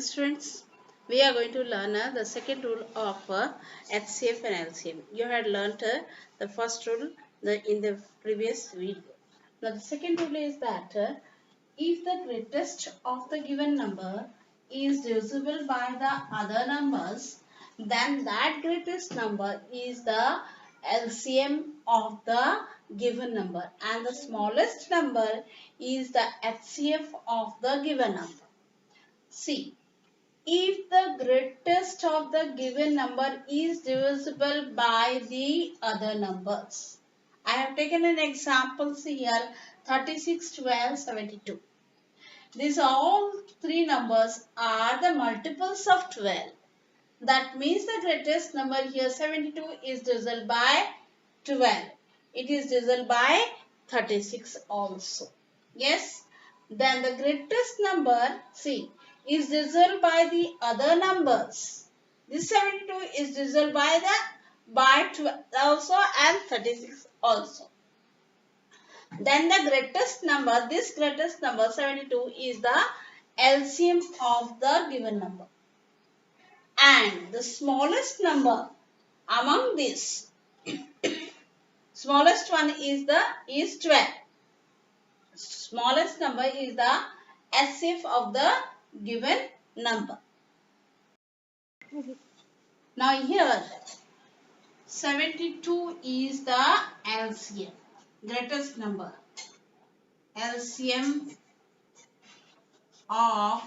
students. We are going to learn the second rule of HCF and LCM. You had learnt the first rule in the previous video. Now the second rule is that if the greatest of the given number is divisible by the other numbers, then that greatest number is the LCM of the given number, and the smallest number is the HCF of the given number. See, if the greatest of the given number is divisible by the other numbers. I have taken an example here, 36, 12, 72. These all three numbers are the multiples of 12. That means the greatest number here, 72, is divisible by 12. It is divisible by 36 also. Yes. Then the greatest number, see, is divisible by the other numbers. This 72 is divisible by 12 also and 36 also. Then the greatest number, this greatest number 72 is the LCM of the given number. And the smallest number among these, smallest one is 12. Smallest number is the HCF of the given number. Now here 72 is the LCM, greatest number. LCM of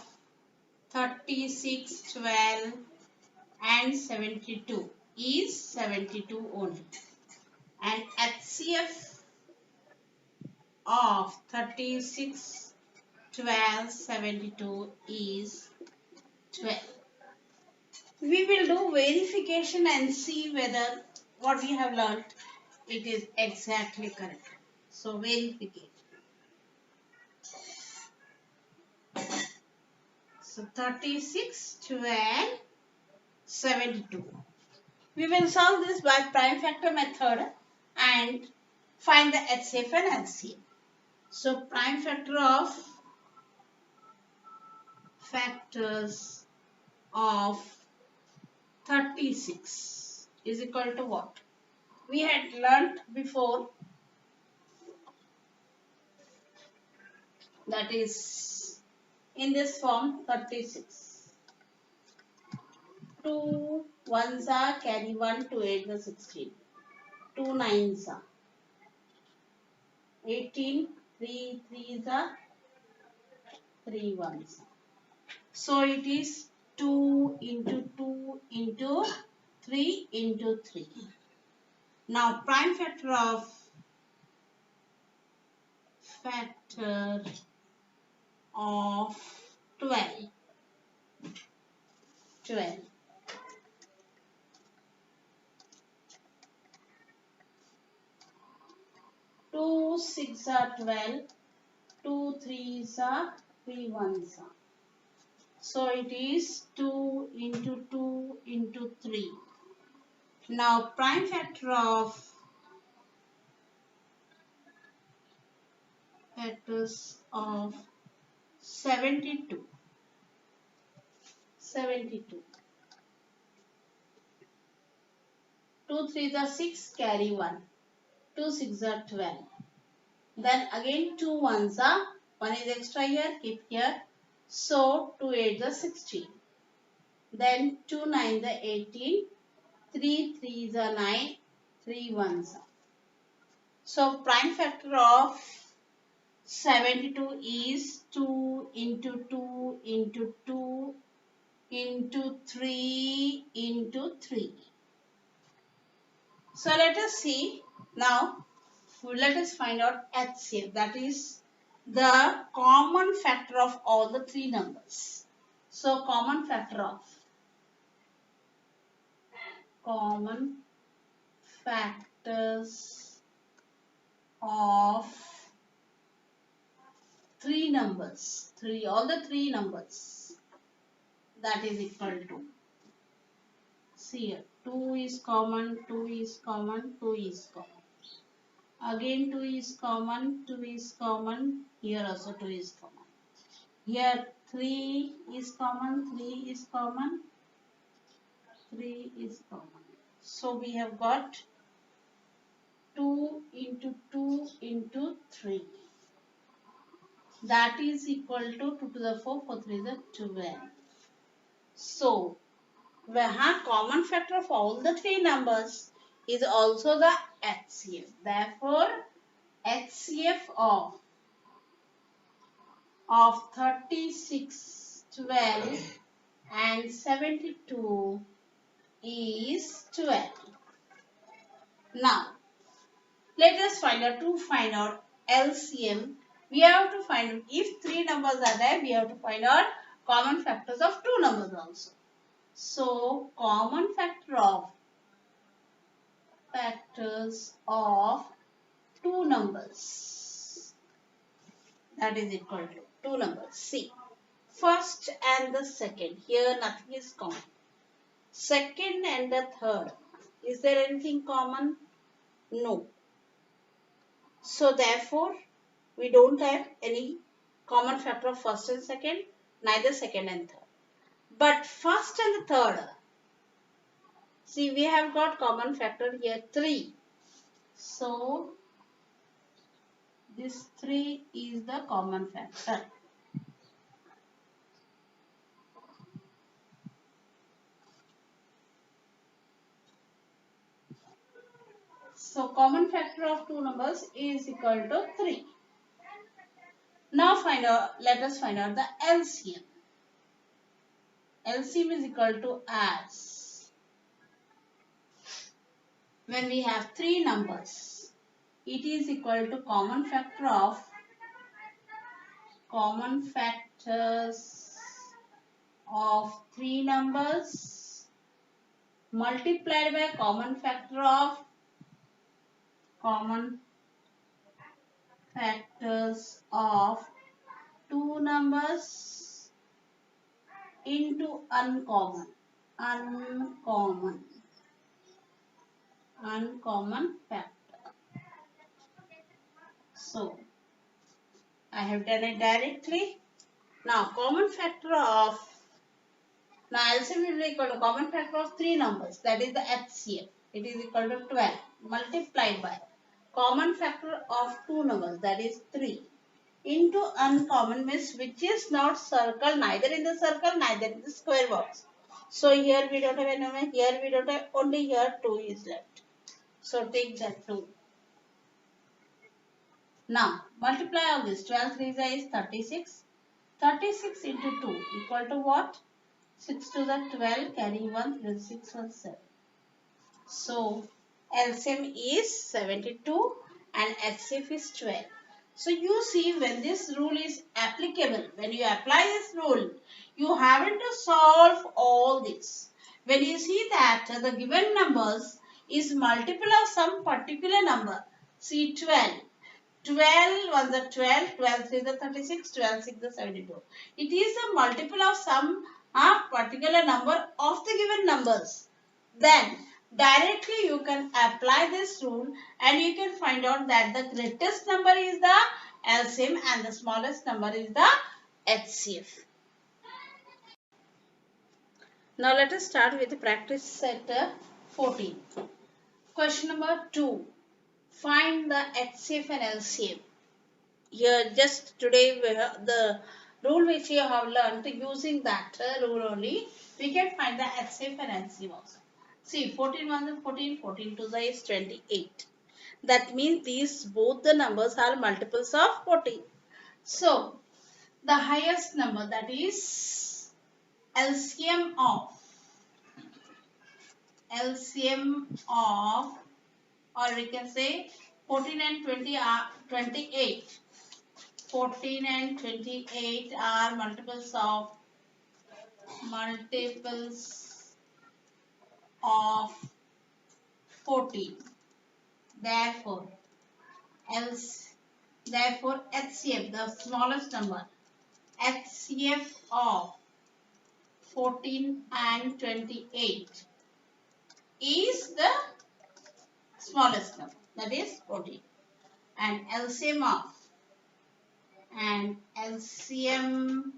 36, 12 and 72 is 72 only. And HCF of 36, 12, 72 is 12. We will do verification and see whether what we have learnt it is exactly correct. So verification. So 36, 12, 72. We will solve this by prime factor method and find the HCF and LCM. So prime factor of factors of 36 is equal to what? We had learnt before, that is in this form 36. 2 ones are carry 1 to 8 the 16. 2 nines are 18. 3 threes are 3 ones. So it is 2 into 2 into 3 into 3. Now prime factor of 12. 12. 2 6 are 12. 2 3s are 3 ones are. So it is 2 into 2 into 3. Now prime factor of factors of 72. 72. 2 3s are 6, carry 1. 2 6s are 12. Then again 2 1s are, 1 is extra here, keep here. So 2 8s are 16. Then 2 9s are 18. 3 3s are 9. 3 1s are. So prime factor of 72 is 2 into 2 into 2 into 3 into 3. So let us see now. Let us find out HCF, that is the common factor of all the three numbers. So common factors of three numbers, all the three numbers, that is equal to, see here, 2 is common, 2 is common, 2 is common. Again 2 is common, 2 is common, here also 2 is common. Here 3 is common, 3 is common, 3 is common. So we have got 2 into 2 into 3. That is equal to 2 to the 4, 4 3 is the 12. So, we have common factor of all the three numbers is also the HCF. Therefore, HCF of 36, 12 and 72 is 12. Now, let us find out LCM. We have to find out if three numbers are there, we have to find out common factors of two numbers also. So, common factors of two numbers, that is equal to two numbers. See, first and the second, here nothing is common. Second and the third, is there anything common? No. So therefore, we don't have any common factor of first and second, neither second and third. But first and the third, see, we have got common factor here 3. So this 3 is the common factor. So common factor of two numbers is equal to 3. Now let us find out the LCM. LCM is equal to as, when we have three numbers, it is equal to common factors of three numbers multiplied by common factors of two numbers into uncommon factor. So I have done it directly. Now common factor of, now LCM will be equal to common factor of three numbers, that is the HCF. It is equal to 12 multiplied by common factor of two numbers, that is 3, into uncommon, means which is not circle, neither in the circle, neither in the square box. So here we don't have any number, here we don't have, only here 2 is left. So take that 2. Now multiply all this. 12 3 is 36. 36 into 2 equal to what? 6 to the 12, carry 1, 3 6 1 7. So LCM is 72 and HCF is 12. So you see, when this rule is applicable, when you apply this rule, you haven't to solve all this. When you see that the given numbers is multiple of some particular number, see 12. 12 was the 12, 12 3 the 36, 12 6 the 72. It is a multiple of some particular number of the given numbers. Then directly you can apply this rule and you can find out that the greatest number is the LCM and the smallest number is the HCF. Now let us start with the practice set 14. Question number 2. Find the HCF and LCM. Here just today we have the rule which you have learned, using that rule only we can find the HCF and LCM also. See, 14 1 is 14, 14 2 is 28. That means these both the numbers are multiples of 14. So the highest number, that is LCM of, or we can say 14 and 20 are 28. 14 and 28 are multiples of 14. Therefore HCF, the smallest number, HCF of 14 and 28 is the smallest number, that is 14. And LCM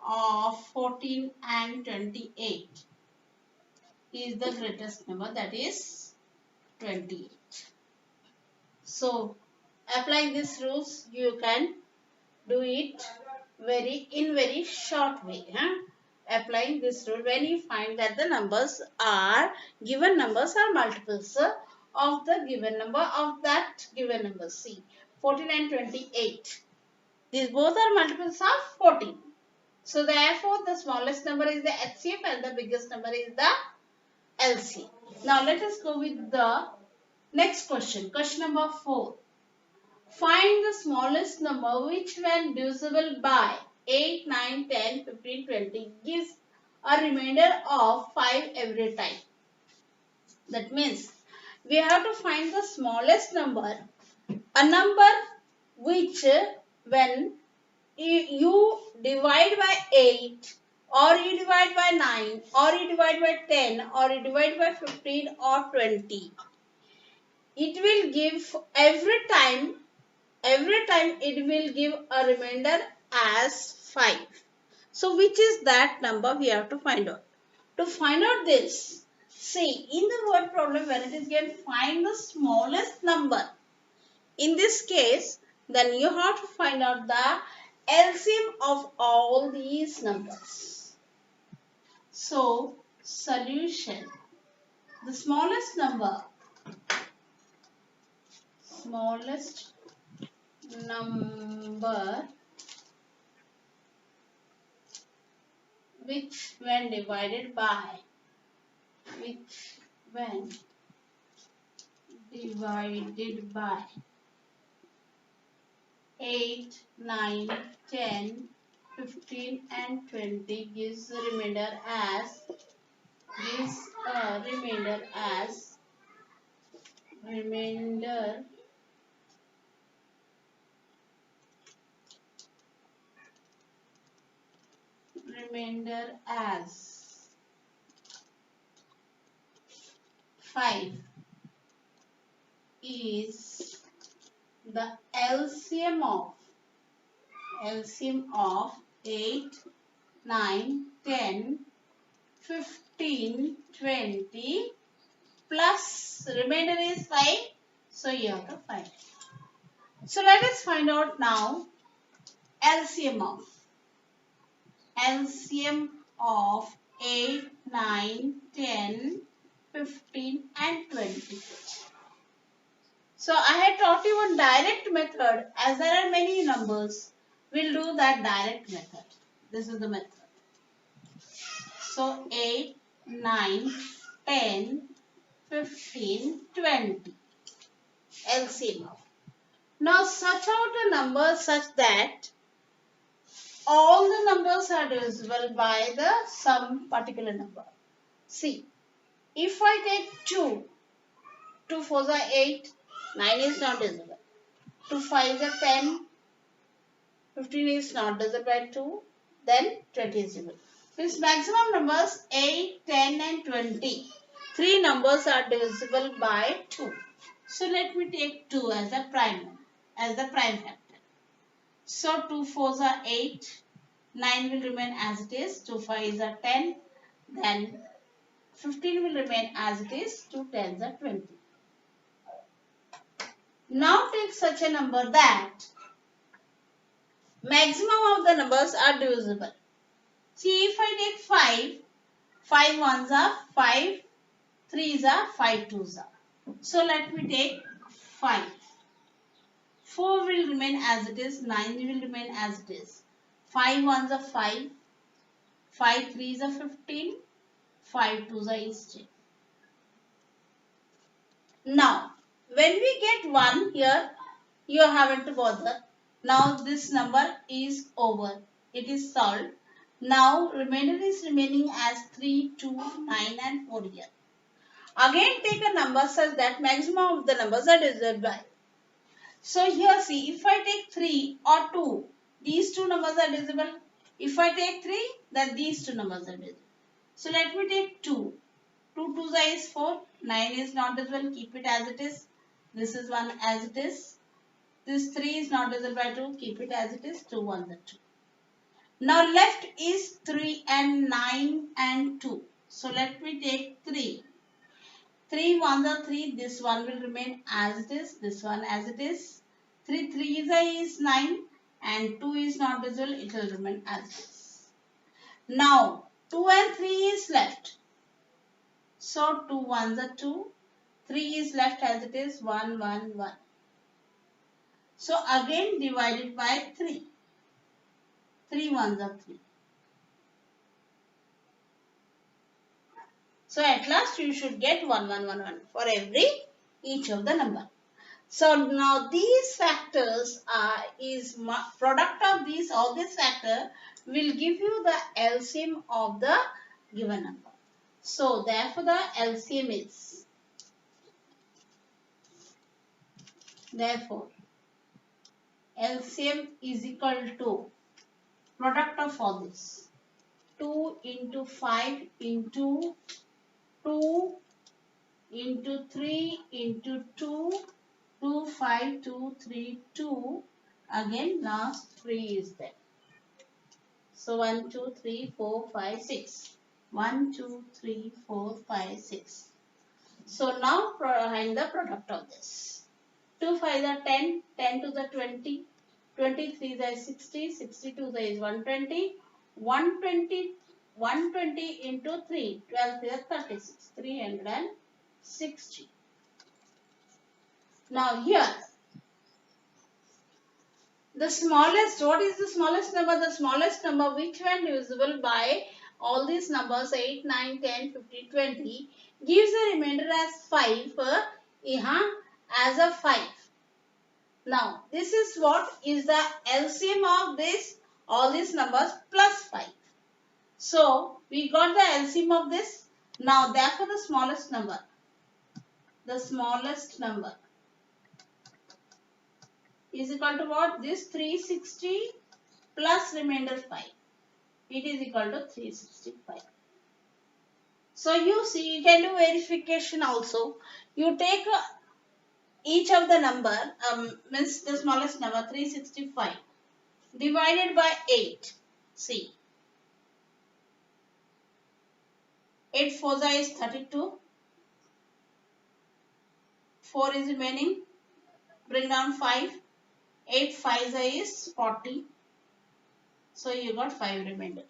of 14 and 28 is the greatest number, that is 28. So applying these rules you can do it very short way. Applying this rule, when you find that the given numbers are multiples of the given number of that given number. See, 14 and 28. These both are multiples of 14. So therefore the smallest number is the HCF and the biggest number is the LCM. Now let us go with the next question. Question number 4. Find the smallest number which when divisible by 8, 9, 10, 15, 20 gives a remainder of 5 every time. That means we have to find the smallest number, a number which when you divide by 8 or you divide by 9 or you divide by 10 or you divide by 15 or 20, it will give every time it will give a remainder as 5. So which is that number we have to find out. To find out this, see, in the word problem when it is given find the smallest number, in this case then you have to find out the LCM of all these numbers. So solution, the smallest number which when divided by 8, 9, 10, 15 and 20 gives a remainder as remainder as 5 is the LCM of 8, 9, 10, 15, 20 plus remainder is 5. So you have to find it. So let us find out now LCM of 8, 9, 10, 15 and 20. So I had taught you one direct method. As there are many numbers, we'll do that direct method. This is the method. So 8, 9, 10, 15, 20. LCM. Now search out a number such that all the numbers are divisible by some particular number. See, if I take 2, 2 4s are 8, 9 is not divisible. 2 5s are 10, 15 is not divisible by 2, then 20 is divisible. Means maximum numbers 8, 10 and 20. 3 numbers are divisible by 2. So let me take 2 as the prime factor. So 2 4s are 8, 9 will remain as it is, 2 5s are 10, then 15 will remain as it is, 2 10s are 20. Now take such a number that maximum of the numbers are divisible. See, if I take 5, 5 1s are 5, 3s are 5 2s are. So let me take 5. 4 will remain as it is, 9 will remain as it is. 5 1s are 5, 5 3s are 15, 5 2s are 18. Now, when we get 1 here, you haven't to bother. Now this number is over. It is solved. Now remainder is remaining as 3, 2, 9 and 4 here. Again take a number such that maximum of the numbers are divisible by. So here see, if I take 3 or 2, these two numbers are divisible. If I take 3, then these two numbers are divisible. So let me take 2. 2 2s is 4. 9 is not divisible. Keep it as it is. This is 1 as it is. This 3 is not divisible by 2. Keep it as it is. 2 1s are 2. Now left is 3 and 9 and 2. So let me take 3. 3 ones are 3. This one will remain as it is. This one as it is. 3 3 is 9 and 2 is not visible. It will remain as it is. Now 2 and 3 is left. So 2 ones are 2. 3 is left as it is. 1 1 1. So again divided by 3. 3 ones are 3. So at last you should get 1 1 1 1 for every each of the number. So now these factors is product of these all these factor will give you the LCM of the given number. So therefore the LCM is LCM is equal to product of all this 2 into 5 into 2 into 3 into 2 2 5 2 3 2 again last 3 is there. So 1 2 3 4 5 6 1 2 3 4 5 6. So now find the product of this. 2 5 are 10, 10 to the 20, 23 is 60, 62 is 120, 120, 120 into 3, 12 is 36, 360. Now here, the smallest, what is the smallest number? The smallest number which when divisible by all these numbers 8, 9, 10, 15, 20 gives a remainder as 5, as a 5. Now, this is what is the LCM of this, all these numbers plus 5. So, we got the LCM of this. Now, therefore, the smallest number is equal to what? This 360 plus remainder 5. It is equal to 365. So, you see, you can do verification also. You take each of the number, means the smallest number 365 divided by 8. See, 8 4 is 32. 4 is remaining. Bring down 5. 8 5 is 40. So you got 5 remainder.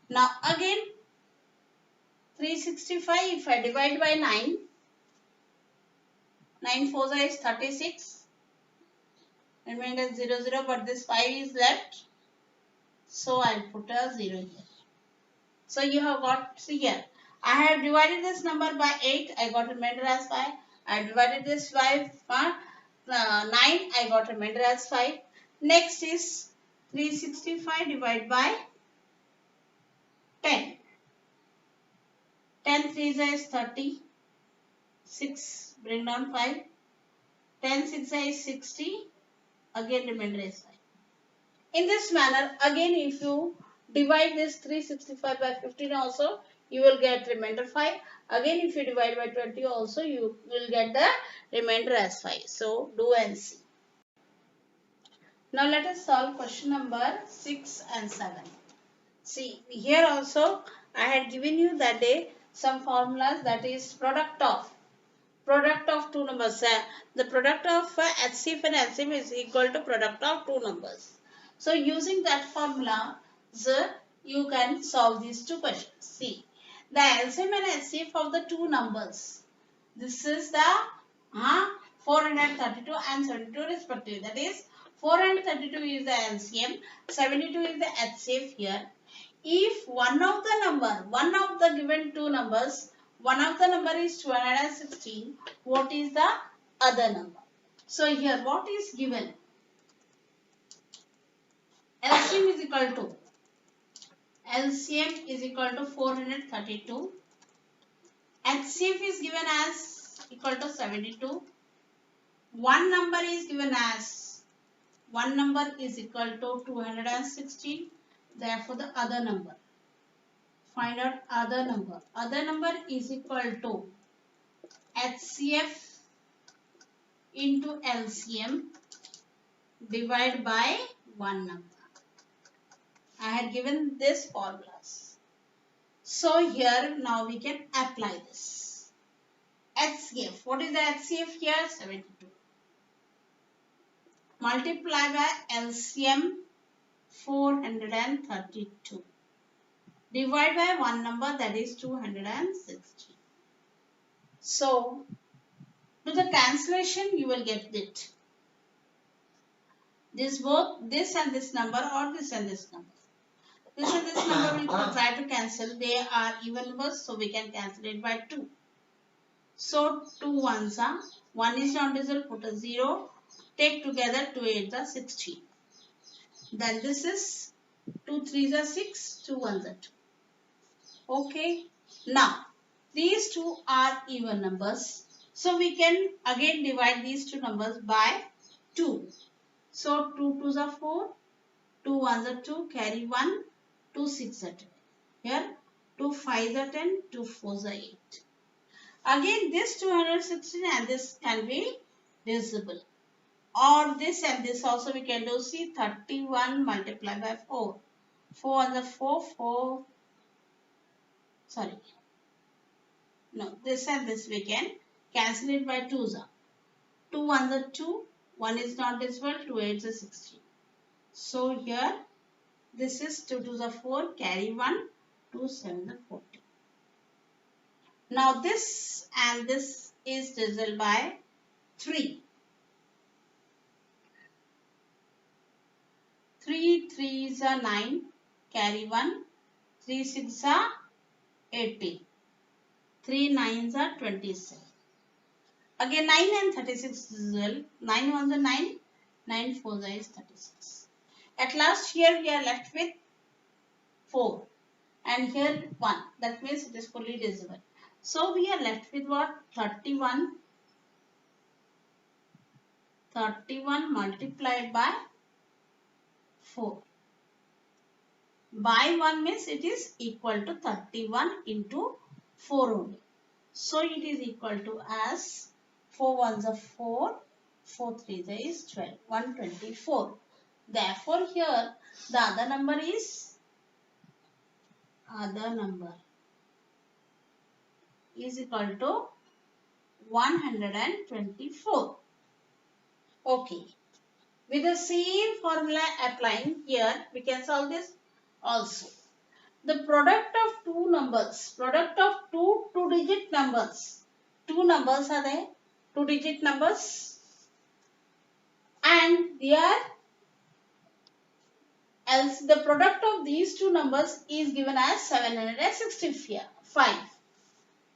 Now again 365 if I divide by 9. 9 4 is 36. Remainder 0 0 but this 5 is left. So I'll put a 0 here. So you have got, see here. I have divided this number by 8. I got remainder as 5. I divided this by 9. I got remainder as 5. Next is 365 divided by 10. 10 3 is 30. 6 bring down 5. 10 6 is 60. Again remainder is 5. In this manner, again if you divide this 365 by 15 also, you will get remainder 5. Again if you divide by 20 also, you will get the remainder as 5. So do and see. Now let us solve question number 6 and 7. See, here also I had given you that day some formulas, that is product of two numbers. The product of HCF and LCM is equal to product of two numbers. So using that formula, you can solve these two questions. See, the LCM and HCF of the two numbers. This is the 432 and 72 respectively. That is 432 is the LCM, 72 is the HCF here. If one of the given two numbers, one of the number is 216, what is the other number? So here what is given? LCM is equal to 432. HCF is given as equal to 72. One number is equal to 216. Therefore, the other number. Find out other number. Other number is equal to HCF into LCM divided by one number. I had given this formulas. So here now we can apply this. HCF. What is the HCF here? 72. Multiply by LCM 432. Divide by one number, that is 260. So to the cancellation you will get it. This and this number, or this and this number. This and this number will try to cancel. They are even numbers, so we can cancel it by 2. So 2 ones are, 1 is not divisible, put a 0. Take together 2 8s are 16. Then this is 2 3s are 6, 2 1s are 2. Okay. Now these two are even numbers. So we can again divide these two numbers by 2. So 2 2s are 4, 2 1s are 2, carry 1, 2 6 are 10. Here 2 5s are 10, 2 4s are 8. Again this 216 and this can be divisible. Or this and this also we can do. See, 31 multiplied by 4. 4 on the 4, sorry. No, this and this we can cancel it by 2s. 2 on the 2, 1 is not divisible, 2 8s are 16. So here, this is 2 2s are 4, carry 1, 2 7s are 40. Now this and this is divisible by 3. 3 3s are 9, carry 1, 3 6 are 18. 3 9s are 27. Again 9 and 36 is well. 9 1s are 9, 9 4s is 36. At last here we are left with 4 and here 1. That means it is fully divisible. So we are left with what? 31 multiplied by 4. By 1 means it is equal to 31 into 4 only. So it is equal to as 4 1s are 4, 4 3s is 12, 124. Therefore here the other number is equal to 124. Okay. With the same formula applying here, we can solve this also. The product of two numbers, product of two-digit numbers. Two numbers are there, two-digit numbers, and the product of these two numbers is given as 765.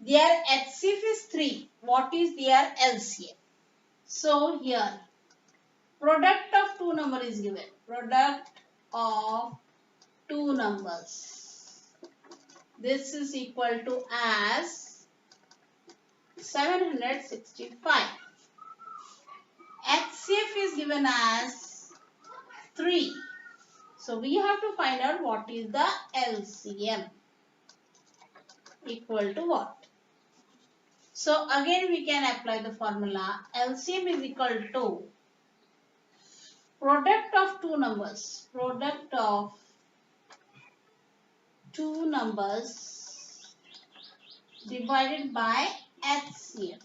Their HCF is 3. What is their LCM? So here, product of two numbers is given. Product of two numbers. This is equal to as 765. HCF is given as 3. So we have to find out what is the LCM. Equal to what? So again we can apply the formula. LCM is equal to product of two numbers. Product of two numbers divided by HCF.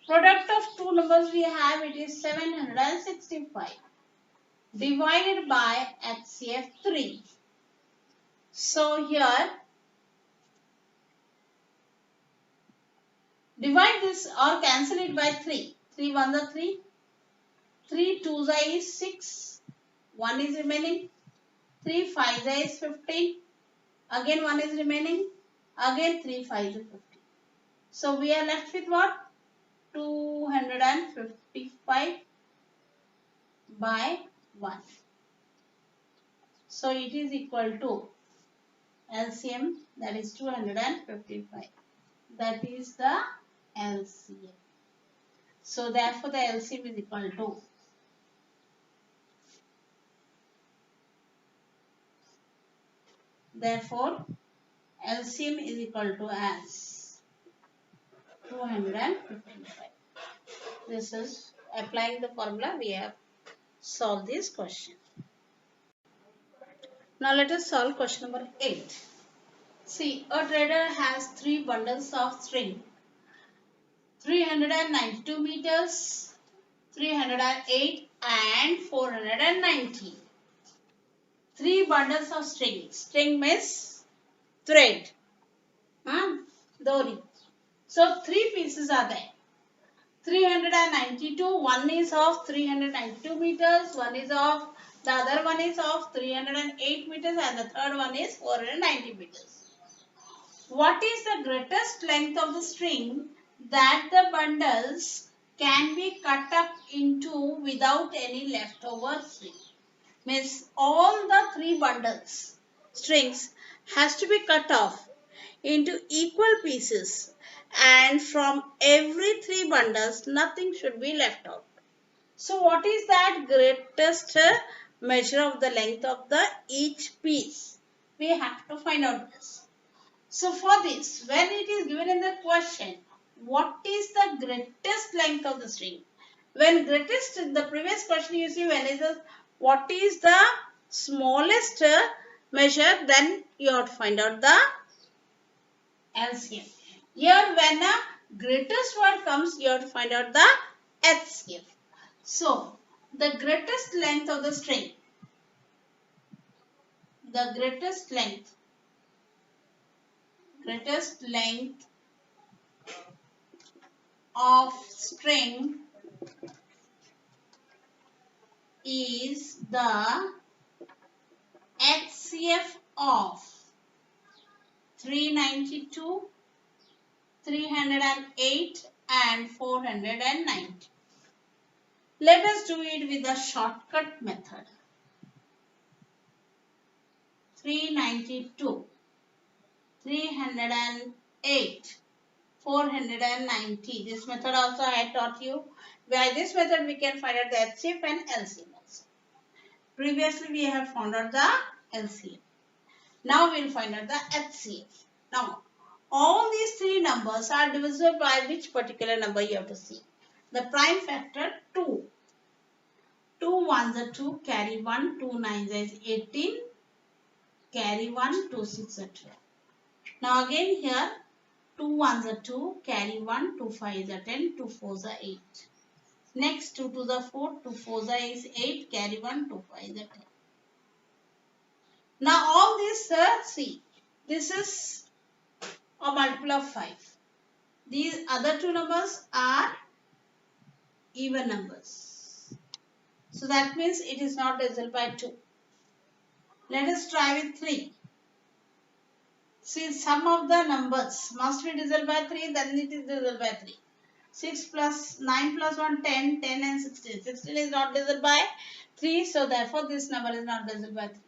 Product of two numbers we have, it is 765 divided by HCF 3. So here divide this or cancel it by 3. 3 1s are 3. 3 2s is 6. 1 is remaining. 3 5s is 15. Again 1 is remaining. Again 3 5s is 15. So we are left with what? 255 by 1. So it is equal to LCM, that is 255. That is the LCM. So therefore the LCM is equal to LCM is equal to as 255. This is applying the formula we have solved this question. Now let us solve question number 8. See, a trader has 3 bundles of string, 392 meters, 308 and 490. 3 bundles of string. String means thread. Dori. So 3 pieces are there. 392, one is of 392 meters, one is of, the other one is of 308 meters and the third one is 490 meters. What is the greatest length of the string that the bundles can be cut up into without any leftover string? Means all the 3 bundles strings has to be cut off into equal pieces, and from every 3 bundles nothing should be left out. So what is that greatest measure of the length of the each piece? We have to find out this. So for this, when it is given in the question, what is the greatest length of the string? When greatest, in the previous question you see, when is the, what is the smallest measure, then you have to find out the LCM. Here when a greatest word comes, you have to find out the HCF. So, the greatest length of the string, the greatest length of string is the HCF of 392, 308 and 490. Let us do it with the shortcut method. 392, 308, 490. This method also I had taught you. By this method we can find out the HCF and LCM also. Previously we have found out the LCM. Now we will find out the HCF. Now all these 3 numbers are divisible by which particular number you have to see. The prime factor 2. 2 ones are 2, carry 1, 2 nines is 18, carry 1, 2 6 are 12. Now again here 2 ones are 2, carry 1, 2 fives are 10, 2 fours are 8. Next 2 twos are 4, 2 fours are is 8, carry 1, 2 fives are 10. Now all this see, this is a multiple of 5. These other 2 numbers are even numbers. So that means it is not divisible by 2. Let us try with 3. See, sum of the numbers must be divisible by 3, then it is divisible by 3. 6 plus 9 plus 1, 10, 10 and 16. 16 is not divisible by 3, so therefore this number is not divisible by 3.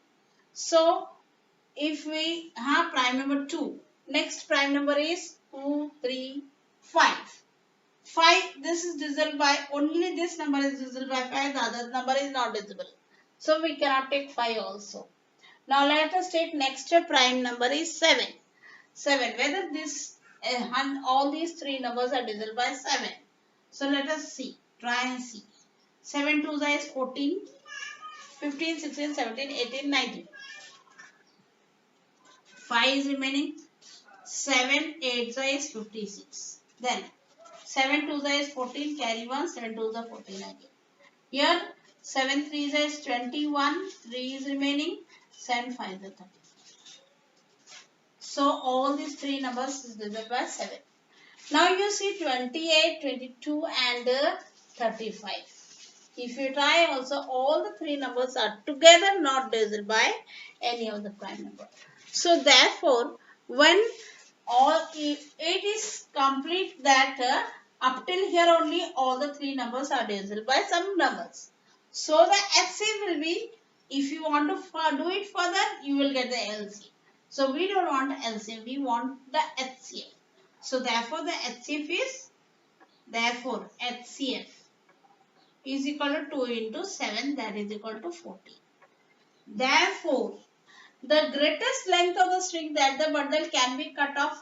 So, if we have prime number 2, next prime number is 2, 3, 5. 5, this is divisible by, only this number is divisible by 5, the other number is not divisible. So, we cannot take 5 also. Now, let us take next prime number is 7. 7, whether this all these 3 numbers are divisible by 7. So, let us see, try and see. 7 2s is 14, 15, 16, 17, 18, 19. 5 is remaining. 7 8 is 56. Then 7 2 is 14, carry 1, 7 2 is 14 again. Here 7 3 is 21, 3 is remaining, 7 5 is 30. So all these 3 numbers is divided by 7. Now you see 28, 22 and 35. If you try also, all the 3 numbers are together not divisible by any of the prime number. So therefore, when if it is complete that up till here only all the 3 numbers are divisible by some numbers. So the HCF will be, if you want to do it further, you will get the LCM. So we don't want LCM, we want the HCF. So therefore the HCF is, therefore HCF is equal to 2 into 7, that is equal to 40. Therefore, the greatest length of the string that the bundle can be cut up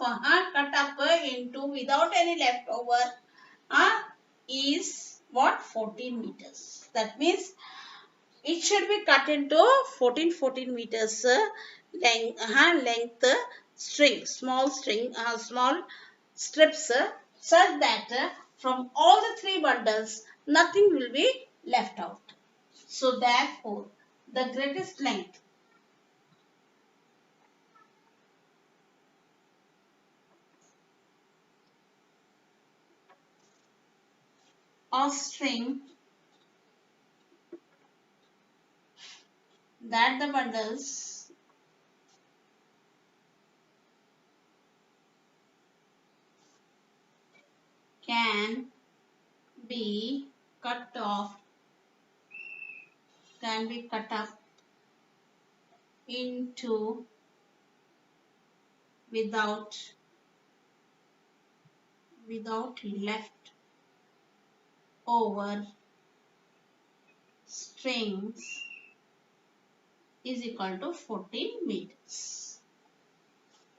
into without any leftover is what? 14 meters. That means It should be cut into 14 meters length string, small strips such that from all the three bundles nothing will be left out. So therefore the greatest length of string that the bundles can be cut off, can be cut up into without left over strings is equal to 14 meters.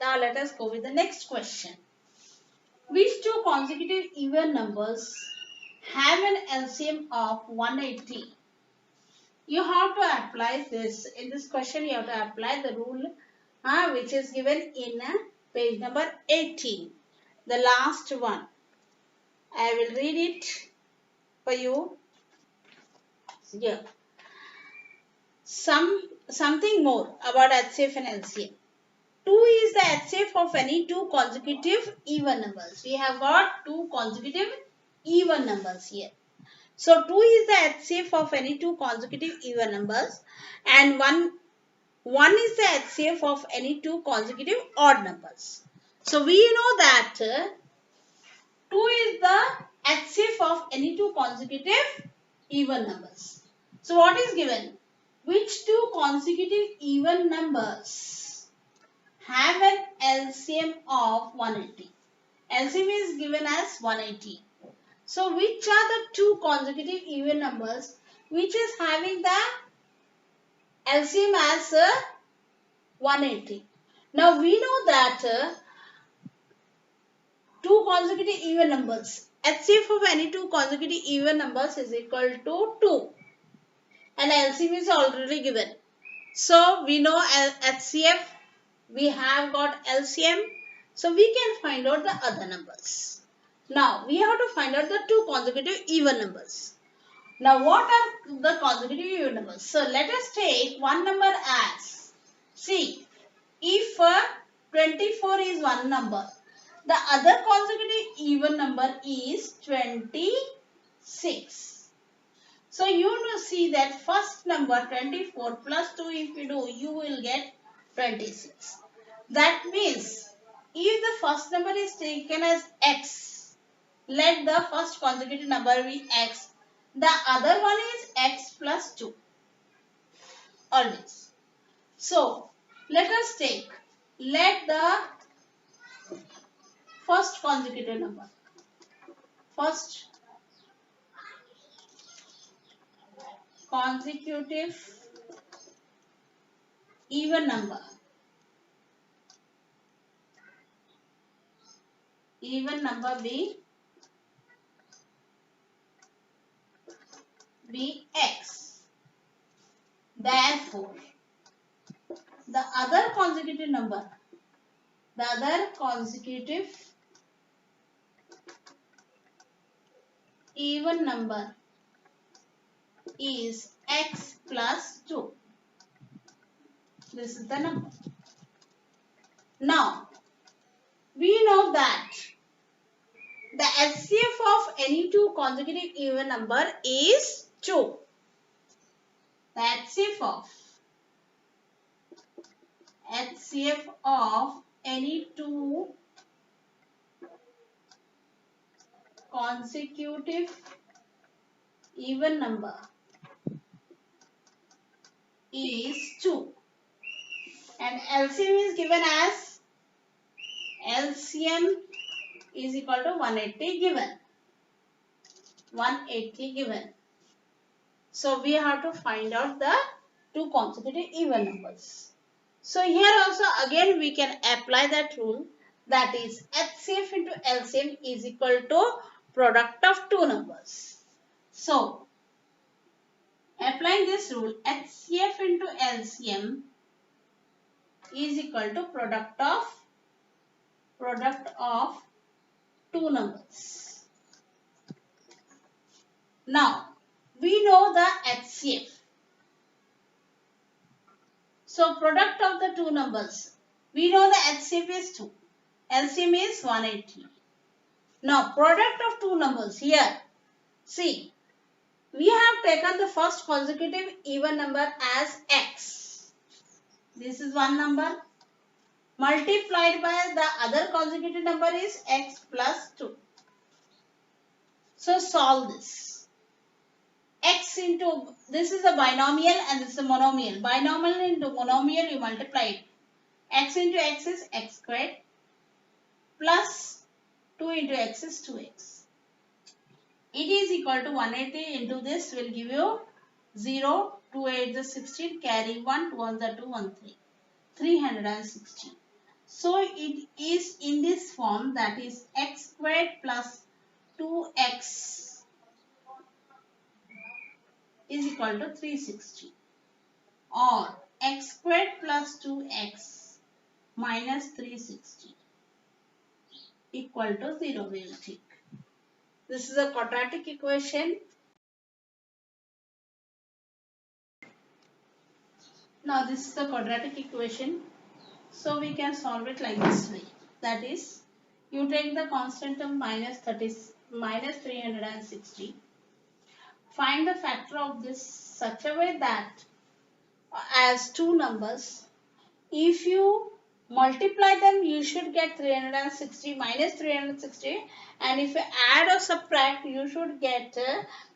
Now let us go with the next question. Which two consecutive even numbers have an LCM of 180? You have to apply this. In this question, you have to apply the rule which is given in page number 18. The last one. I will read it for you. Here. Something more about HCF and LCM. 2 is the HCF of any two consecutive even numbers. We have got two consecutive even numbers here. So 2 is the HCF of any two consecutive even numbers, and 1 is the HCF of any two consecutive odd numbers. So we know that 2 is the HCF of any two consecutive even numbers. So what is given? Which two consecutive even numbers have an LCM of 180? LCM is given as 180. So which are the two consecutive even numbers which is having the LCM as 180? Now we know that two consecutive even numbers, HCF of any two consecutive even numbers is equal to 2, and LCM is already given. So we know HCF, we have got LCM, so we can find out the other numbers. Now we have to find out the two consecutive even numbers. Now what are the consecutive even numbers? So let us take one number as, see, if 24 is one number, the other consecutive even number is 26. So you will see that first number 24 plus 2 if you do, you will get 26. That means if the first number is taken as x, let the first consecutive number be x. The other one is x plus 2. Always. So let us take, let the first consecutive number, first consecutive even number be x. Therefore, the other consecutive even number is x plus 2. This is the number. Now, we know that the HCF of any two consecutive even number is 2. The HCF of any two consecutive even number is 2. And LCM is given as, LCM is equal to 180 given. 180 given. So we have to find out the two consecutive even numbers. So here also again we can apply that rule, that is HCF into LCM is equal to product of two numbers. So Applying this rule, HCF into LCM is equal to product of two numbers. Now, we know the HCF. So, product of the two numbers. We know the HCF is 2. LCM is 180. Now, product of two numbers here. See, we have taken the first consecutive even number as x. This is one number. Multiplied by the other consecutive number is x plus 2. So, solve this. X into, this is a binomial and this is a monomial. Binomial into monomial, you multiply it. X into x is x squared plus 2 into x is 2x. It is equal to 180 into this will give you 0, 2 8 is 16, carry 1, 2 1 is 2, 1 3. 316. So it is in this form, that is x squared plus 2x is equal to 360, or x squared plus 2x minus 360 equal to 0 we will take. This is a quadratic equation. Now this is the quadratic equation. So we can solve it like this way. That is, you take the constant of minus 360. Find the factor of this such a way that as two numbers, if you multiply them, you should get 360 minus 360, and if you add or subtract, you should get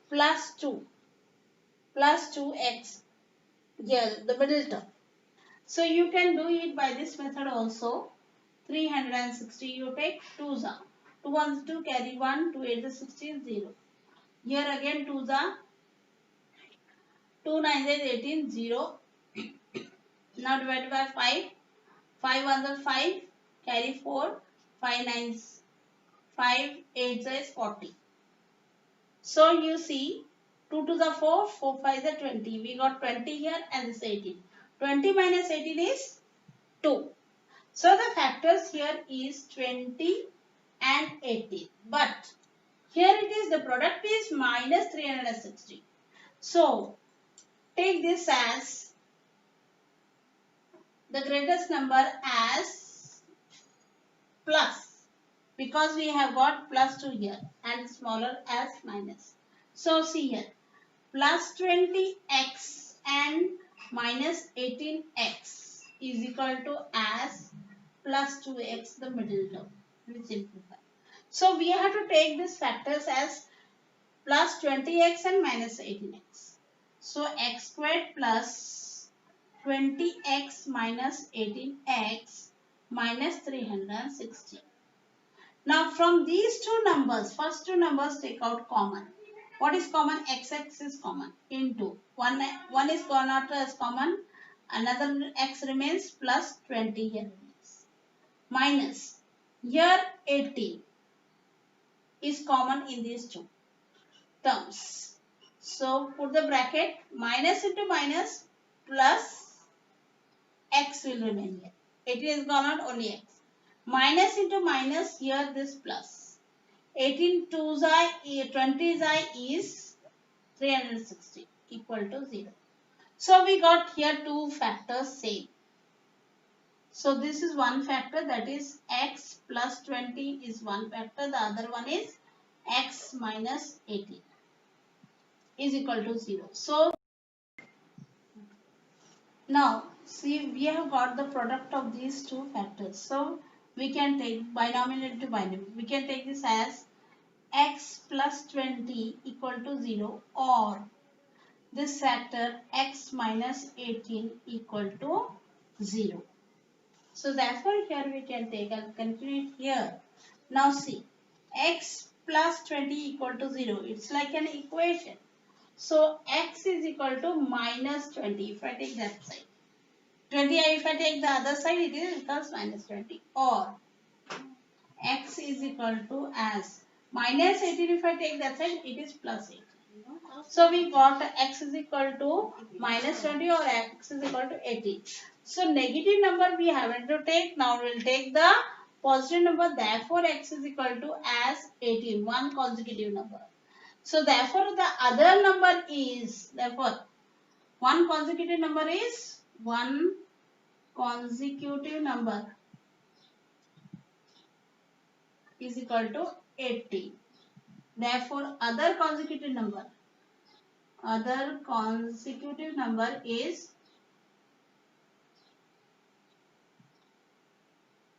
plus 2x here, the middle term. So you can do it by this method also. 360, you take 2s are 2 1s 2, carry 1, 2 8 is 16, 0. Here again 2s are 2 9 is 18, 0. Now divided by 5. 5 1s are 5, carry 4, 5 9s 5, 8 is 40. So you see 2 to the 4, 4 5 is 20. We got 20 here and this 18. 20 minus 18 is 2. So the factors here is 20 and 18. But here it is, the product is minus 360. So take this as the greatest number as plus, because we have got plus 2 here, and smaller as minus. So see here, plus 20x and minus 18x is equal to as plus 2x, the middle term. We simplify. So we have to take these factors as plus 20x and minus 18x. So x squared plus 20x minus 18x minus 360. Now from these two numbers, first two numbers take out common. What is common? X is common into one is gone out as common, another x remains plus 20 here remains. Minus here 18 is common in these two terms. So put the bracket, minus into minus plus x will remain here. 18 is gone out, only x. Minus into minus, here this plus. 18 2's I, 20's I is 360 equal to 0. So we got here two factors same. So this is one factor, that is x plus 20 is one factor. The other one is x minus 18 is equal to 0. So now see, we have got the product of these two factors. So we can take binomial into binomial. We can take this as x plus 20 equal to 0, or this factor x minus 18 equal to 0. So therefore here we can take and calculate here. Now see, x plus 20 equal to 0. It's like an equation. So x is equal to minus 20 if I take that side. 20 if I take the other side, it becomes minus 20, or x is equal to as minus 18 if I take that side, it is plus 18. So we got x is equal to minus 20 or x is equal to 18. So negative number we haven't to take. Now we will take the positive number. Therefore x is equal to as 18, one consecutive number. So therefore the other number is, therefore one consecutive number is equal to 80. Therefore other consecutive number is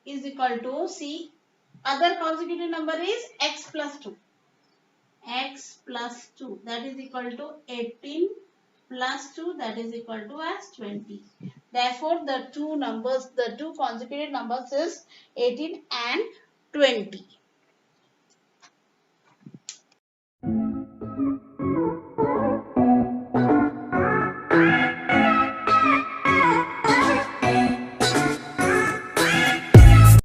equal to, see, other consecutive number is x plus 2. X plus 2, that is equal to 18 plus 2, that is equal to as 20. Therefore the two consecutive numbers is 18 and 20.